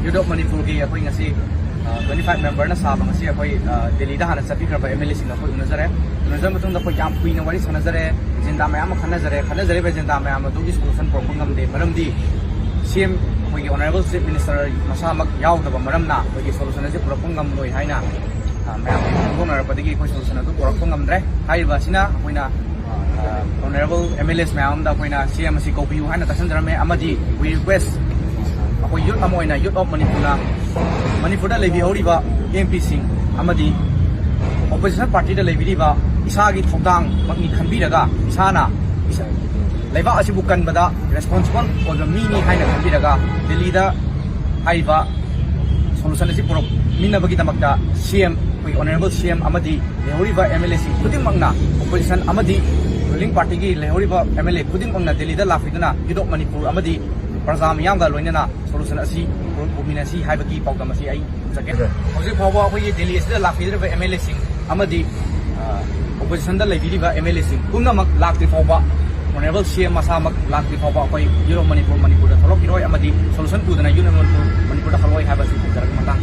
ꯌꯨꯠ of ꯃꯅꯤꯄꯨꯔꯒꯤ ꯑꯩꯈꯣꯏ ꯉꯁꯤ 25 ꯃꯦꯝꯕꯔꯅ ꯁꯥꯕ ꯉꯁꯤ ꯑꯩꯈꯣꯏ ꯗꯦꯜꯂꯤꯗ ꯍꯥꯟꯅ ꯆꯠꯄꯤꯈ꯭ꯔꯕ MLA ꯁꯤꯡ ꯑꯩꯈꯣꯏ ꯎꯅꯖꯔꯦ ꯃꯇꯨꯡꯗ ꯑꯩꯈꯣꯏ ꯌꯥꯝ ꯀꯨꯏꯅ ꯋꯥꯔꯤ ꯁꯥꯟꯅꯖꯔꯦ ꯑꯦꯖꯦꯟꯗꯥ ꯃꯌꯥꯝ ꯑꯃ ꯈꯟꯅꯖꯔꯤꯕ ꯑꯦꯖꯦꯟꯗꯥ ꯃꯌꯥꯝ ꯑꯗꯨꯒꯤ ꯁꯣꯂꯨꯁꯟ ꯄꯨꯔꯛꯄ ꯉꯝꯗꯦ ꯃꯔꯝꯗꯤ CM ꯑꯩꯈꯣꯏꯒꯤ ꯑꯣꯅꯔꯦꯕꯜ ꯆꯤꯐ ꯃꯤꯅꯤꯁꯇꯔ ꯃꯁꯥꯃꯛ ꯌꯥꯎꯗꯕ ꯃꯔꯝꯅ ꯑꯩꯈꯣꯏꯒꯤ ꯁꯣꯂꯨꯁꯟ ꯑꯁꯤ ꯄꯨꯔꯛꯄ ꯉꯝꯂꯣꯏ ꯍꯥꯏꯅ ꯃꯌꯥꯝ ꯈꯪꯗꯣꯛꯅꯔꯛꯄꯗꯒꯤ ꯑꯩꯈꯣꯏ ꯁꯣꯂꯨꯁꯟ ꯑꯗꯨ ꯄꯨꯔꯛꯄ ꯉꯝꯗ꯭ꯔꯦ ꯍꯥꯏꯔꯤꯕ ꯑꯁꯤꯅ ꯑꯩꯈꯣꯏꯅ ꯑꯣꯅꯔꯦꯕꯜ MLAs ꯃꯌꯥꯝ ꯑꯃꯗ ꯑꯩꯈꯣꯏꯅ CM ꯑꯁꯤ ꯀꯧꯕꯤꯌꯨ ꯍꯥꯏꯅ ꯇꯛꯁꯤꯟꯖꯔꯝꯃꯦ ꯑꯃꯗꯤ ꯋꯤ ꯔꯤꯀ꯭ꯋꯦꯁ ꯑꯩꯈꯣꯏ ꯌꯨꯠ ꯑꯃ ꯑꯣꯏꯅ ꯌꯨꯠ ꯑꯣꯐ ꯃꯅꯤꯄꯨꯔꯗ ꯂꯩꯕꯤꯍꯧꯔꯤꯕ MP ꯁꯤꯡ ꯑꯃꯗꯤ ꯑꯣꯄꯣꯖꯤꯁꯟ ꯄꯥꯔꯇꯤꯗ ꯂꯩꯕꯤꯔꯤꯕ ꯏꯁꯥꯒꯤ ꯊꯧꯗꯥꯡꯃꯛꯅꯤ ꯈꯟꯕꯤꯔꯒ ꯏꯁꯥꯅ ꯂꯩꯕꯥꯛ ꯑꯁꯤꯕꯨ ꯀꯟꯕꯗ ꯔꯦꯁꯄꯣꯟꯁꯤꯕꯜ ꯑꯣꯏꯕ ꯃꯤꯅꯤ ꯍꯥꯏꯅ ꯈꯟꯕꯤꯔꯒ ꯗꯦꯜꯂꯤꯗ ꯍꯥꯏꯔꯤꯕ ꯁꯣꯂꯨꯁꯟ ꯑꯁꯤ ꯄꯨꯔꯛꯃꯤꯟꯅꯕꯒꯤꯗꯃꯛꯇ CM ꯑꯩꯈꯣꯏ ꯑꯣꯅꯔꯦꯕꯜ CM ꯑꯃꯗꯤ ꯂꯩꯍꯧꯔꯤꯕ MLA ꯁꯤꯡ ꯈꯨꯗꯤꯡꯃꯛꯅ ꯑꯣꯄꯣꯖꯤꯁꯟ ꯑꯃꯗꯤ ꯔꯨꯂꯤꯡ ꯄꯥꯔꯇꯤꯒꯤ ꯂꯩꯍꯧꯔꯤꯕ MLA ꯈꯨꯗꯤꯡꯃꯛꯅ ꯗꯦꯜꯂꯤꯗ ꯂꯥꯛꯄꯤꯗꯨꯅ ꯌꯨꯠ ꯑꯣꯐ ꯃꯅꯤꯄꯨꯔ ꯑꯃꯗꯤ ꯄ꯭ꯔꯖꯥ ꯃꯤꯌꯥꯝꯒ ꯂꯣꯏꯅꯅ ꯁꯣꯂꯨꯁꯟ ꯑꯁꯤ ꯄꯨꯃꯤꯟꯅꯁꯤ ꯍꯥꯏꯕꯒꯤ ꯄꯥꯎꯗꯝ ꯑꯁꯤ ꯑꯩ ꯎꯠꯆꯒꯦ ꯍꯧꯖꯤꯛ ꯐꯥꯎꯕ ꯑꯩꯈꯣꯏꯒꯤ ꯗꯦꯜꯂꯤ ꯑꯁꯤꯗ ꯂꯥꯛꯄꯤꯗ꯭ꯔꯤꯕ MLA ꯁꯤꯡ ꯑꯃꯗꯤ ꯑꯣꯄꯣꯖꯤꯁꯟꯗ ꯂꯩꯕꯤꯔꯤꯕ MLA ꯁꯤꯡ ꯄꯨꯝꯅꯃꯛ ꯂꯥꯛꯇ꯭ꯔꯤ ꯐꯥꯎꯕ ꯑꯣꯅꯔꯦꯕꯜ CM ꯃꯁꯥꯃꯛ ꯂꯥꯛꯇ꯭ꯔꯤ ꯐꯥꯎꯕ ꯑꯩꯈꯣꯏ ꯌꯨꯠ ꯑꯣꯐ ꯃꯅꯤꯄꯨꯔꯗ ꯊꯣꯛꯂꯛꯈꯤꯔꯣꯏ ꯑꯃꯗꯤ ꯁꯣꯂꯨꯁꯟ ꯄꯨꯗꯨꯅ ꯌꯨꯠ ꯑꯣꯐ ꯃꯅꯤꯄꯨꯔꯗ ꯍꯜꯂꯣꯏ ꯍꯥꯏꯕꯁꯤ ꯊꯝꯖꯔꯒ ꯃꯇꯥꯡ